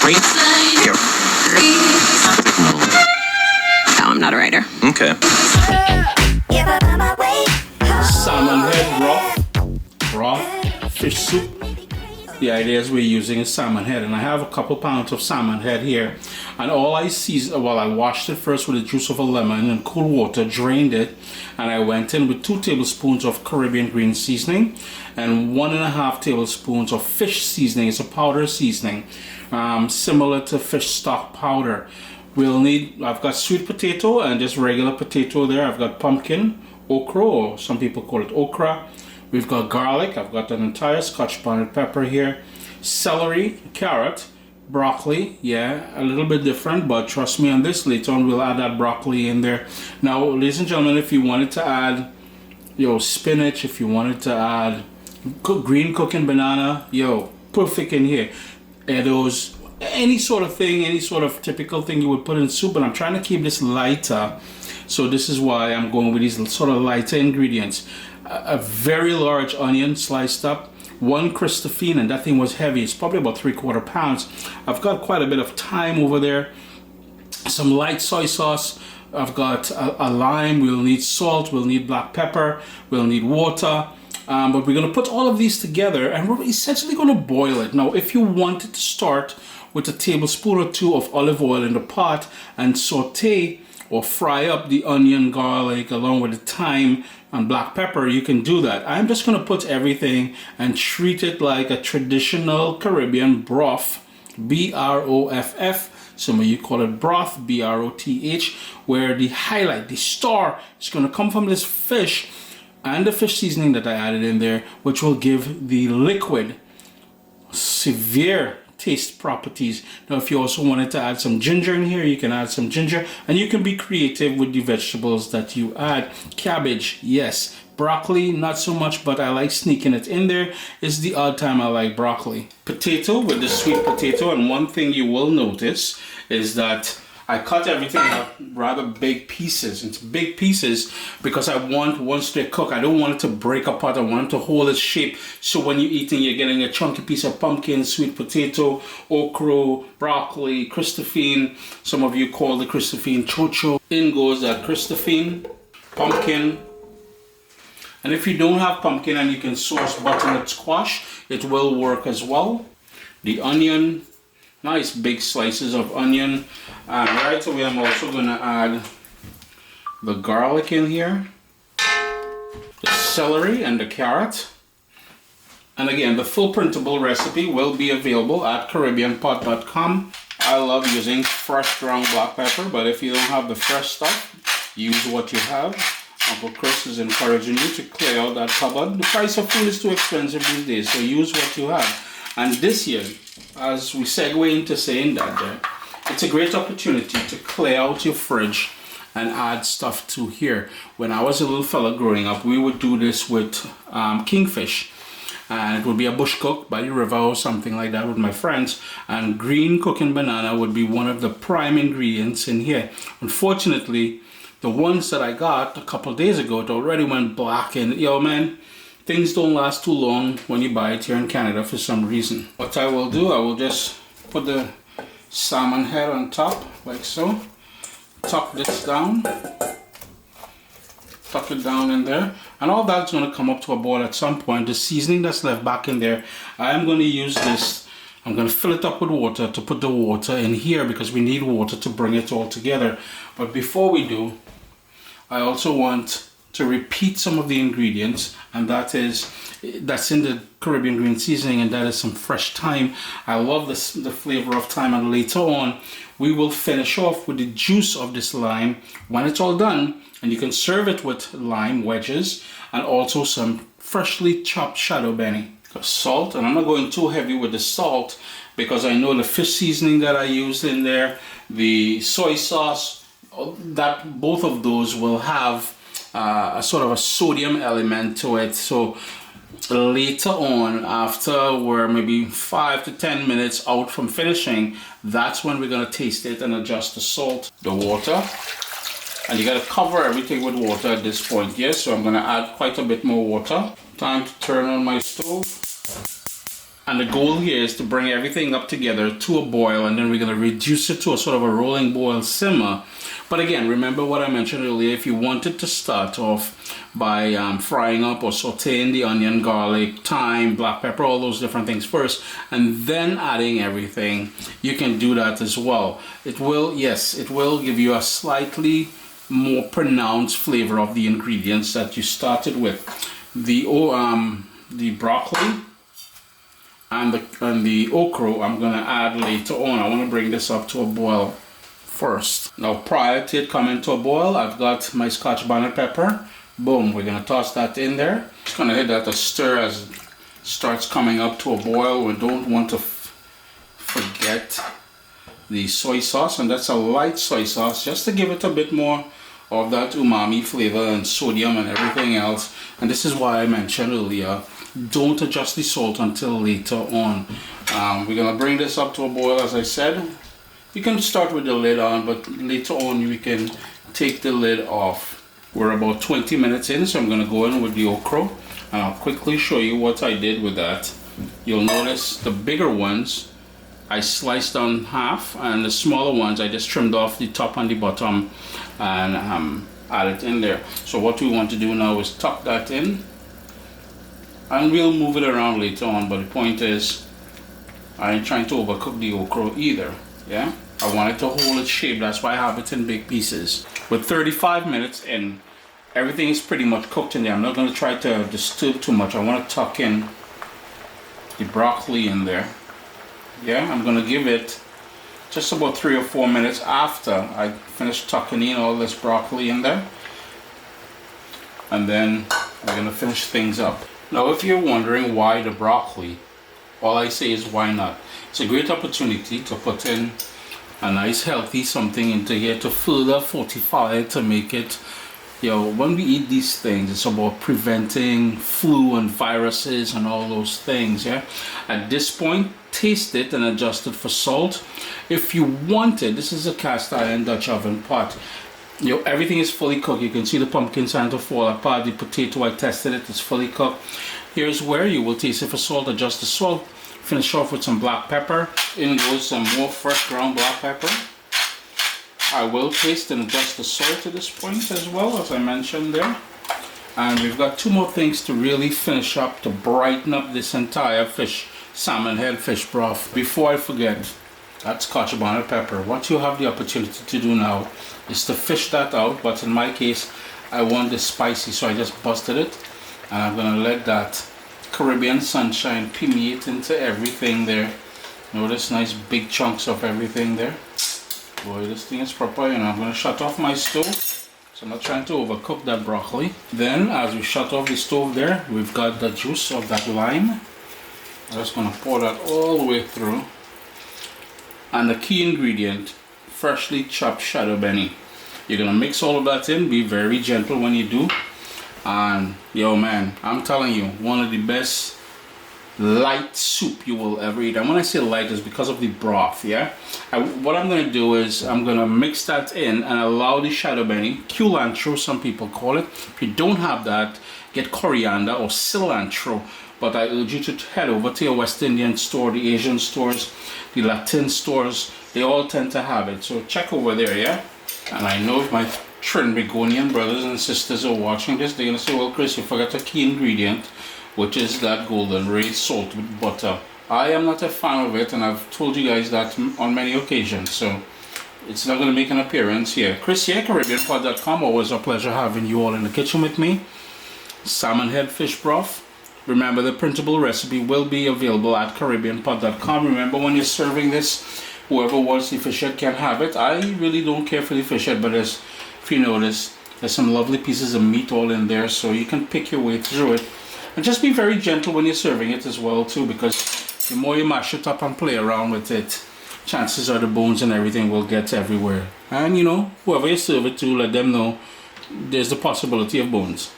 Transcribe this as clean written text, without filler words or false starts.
No, I'm not a writer. Okay. Salmon Head Broff, fish soup. The idea is we're using a salmon head, and I have a couple pounds of salmon head here. And all I seasoned, well, I washed it first with the juice of a lemon and cool water, drained it, and I went in with 2 tablespoons of Caribbean green seasoning and 1.5 tablespoons of fish seasoning. It's a powder seasoning, similar to fish stock powder. We'll need, I've got sweet potato and just regular potato there. I've got pumpkin, okra, or some people call it okra. We've got garlic. I've got an entire Scotch bonnet pepper here. Celery, carrot, broccoli. Yeah, a little bit different, but trust me on this. Later on, we'll add that broccoli in there. Now, ladies and gentlemen, if you wanted to add, spinach, if you wanted to add green cooking banana, perfect in here. Those, any sort of thing, any sort of typical thing you would put in soup, but I'm trying to keep this lighter. So this is why I'm going with these sort of lighter ingredients. A very large onion sliced up, 1 Christophine, and that thing was heavy. It's probably about 3/4 pounds. I've got quite a bit of thyme over there, some light soy sauce. I've got a lime. We'll need salt, we'll need black pepper, we'll need water, but we're going to put all of these together and we're essentially going to boil it. Now, if you wanted to start with a tablespoon or 2 of olive oil in the pot and saute or fry up the onion, garlic, along with the thyme and black pepper, you can do that. I'm just going to put everything and treat it like a traditional Caribbean broth, B-R-O-F-F. Some of you call it broth, B-R-O-T-H, where the highlight, the star, is going to come from this fish and the fish seasoning that I added in there, which will give the liquid severe taste properties. Now, if you also wanted to add some ginger in here, you can add some ginger, and you can be creative with the vegetables that you add. Cabbage, yes. Broccoli, not so much, but I like sneaking it in there. It's the odd time I like broccoli. Potato with the sweet potato, and one thing you will notice is that I cut everything up rather big pieces. It's big pieces because I want, once they cook, I don't want it to break apart. I want it to hold its shape. So when you're eating, you're getting a chunky piece of pumpkin, sweet potato, okra, broccoli, Christophine. Some of you call the Christophine chocho. In goes that Christophine, pumpkin. And if you don't have pumpkin and you can source butternut squash, it will work as well. The onion. Nice big slices of onion, and right away I'm also going to add the garlic in here, the celery and the carrot. And again, the full printable recipe will be available at CaribbeanPot.com. I love using fresh ground black pepper, but if you don't have the fresh stuff, use what you have. Uncle Chris is encouraging you to clear out that cupboard. The price of food is too expensive these days, so use what you have. And this year, as we segue into saying that, it's a great opportunity to clear out your fridge and add stuff to here. When I was a little fella growing up, we would do this with kingfish, and it would be a bush cook by the river or something like that with my friends, and green cooking banana would be one of the prime ingredients in here. Unfortunately, the ones that I got a couple of days ago, it already went black, and man, things don't last too long when you buy it here in Canada for some reason. What I will do, I will just put the salmon head on top, like so. Tuck this down. Tuck it down in there. And all that's going to come up to a boil at some point. The seasoning that's left back in there, I am going to use this. I'm going to fill it up with water to put the water in here because we need water to bring it all together. But before we do, I also want to repeat some of the ingredients, and that's in the Caribbean green seasoning, and that is some fresh thyme. I love the flavor of thyme, and later on we will finish off with the juice of this lime when it's all done, and you can serve it with lime wedges and also some freshly chopped shadow benny. Salt, and I'm not going too heavy with the salt because I know the fish seasoning that I used in there, the soy sauce, that both of those will have a sort of a sodium element to it. So later on, after we're maybe 5 to 10 minutes out from finishing, that's when we're going to taste it and adjust the salt, the water. And you got to cover everything with water at this point, yes? So I'm going to add quite a bit more water. Time to turn on my stove. And the goal here is to bring everything up together to a boil, and then we're going to reduce it to a sort of a rolling boil simmer. But again, remember what I mentioned earlier. If you wanted to start off by frying up or sauteing the onion, garlic, thyme, black pepper, all those different things first, and then adding everything, you can do that as well. It will, yes, it will give you a slightly more pronounced flavor of the ingredients that you started with. The broccoli and the okra I'm going to add later on. I want to bring this up to a boil first. Now, prior to it coming to a boil, I've got my Scotch bonnet pepper. Boom, we're going to toss that in there. Just going to hit that a stir as it starts coming up to a boil. We don't want to forget the soy sauce, and that's a light soy sauce just to give it a bit more of that umami flavor and sodium and everything else. And this is why I mentioned earlier, don't adjust the salt until later on. We're going to bring this up to a boil, as I said. You can start with the lid on, but later on we can take the lid off. We're about 20 minutes in, so I'm going to go in with the okra, and I'll quickly show you what I did with that. You'll notice the bigger ones I sliced on half, and the smaller ones I just trimmed off the top and the bottom and added in there. So what we want to do now is tuck that in, and we'll move it around later on, but the point is I ain't trying to overcook the okra either. Yeah, I want it to hold its shape. That's why I have it in big pieces. With 35 minutes in, everything is pretty much cooked in there. I'm not going to try to disturb too much. I want to tuck in the broccoli in there. Yeah, I'm going to give it just about 3 or 4 minutes after I finish tucking in all this broccoli in there. And then we're going to finish things up. Now, if you're wondering why the broccoli, all I say is why not. It's a great opportunity to put in a nice healthy something into here to further fortify it, to make it, you know, when we eat these things, it's about preventing flu and viruses and all those things. Yeah, at this point, taste it and adjust it for salt. If you wanted, this is a cast iron Dutch oven pot. You know, everything is fully cooked. You can see the pumpkin starting to fall apart. The potato, I tested it, it's fully cooked. Here's where you will taste it for salt, adjust the salt. Finish off with some black pepper. In goes some more fresh ground black pepper. I will taste and adjust the salt at this point as well, as I mentioned there. And we've got 2 more things to really finish up to brighten up this entire salmon head fish broth. Before I forget, that Scotch bonnet pepper. What you have the opportunity to do now is to fish that out, but in my case, I want this spicy, so I just busted it. And I'm going to let that Caribbean sunshine permeate into everything there. Notice nice big chunks of everything there. Boy, this thing is proper. You know, I'm going to shut off my stove, so I'm not trying to overcook that broccoli. Then, as we shut off the stove there, we've got the juice of that lime. I'm just going to pour that all the way through. And the key ingredient, freshly chopped shadow benny. You're going to mix all of that in. Be very gentle when you do. And yo man, I'm telling you, one of the best light soup you will ever eat. And when I say light, it's because of the broth. Yeah, what I'm going to do is I'm going to mix that in and allow the shadow benny, culantro some people call it. If you don't have that, get coriander or cilantro. But I urge you to head over to your West Indian store, the Asian stores, the Latin stores. They all tend to have it, so check over there. Yeah. And I know if my Trinbagonian brothers and sisters are watching this, they're gonna say, well, Chris, you forgot a key ingredient, which is that golden ray salt with butter. I am not a fan of it, and I've told you guys that on many occasions, so it's not gonna make an appearance here. Chris here, CaribbeanPod.com. Always a pleasure having you all in the kitchen with me. Salmon head fish broth. Remember, the printable recipe will be available at CaribbeanPod.com. Remember, when you're serving this, whoever wants the fish head can have it. I really don't care for the fish head, but if you notice, there's some lovely pieces of meat all in there, so you can pick your way through it. And just be very gentle when you're serving it as well too, because the more you mash it up and play around with it, chances are the bones and everything will get everywhere. And you know, whoever you serve it to, let them know there's the possibility of bones.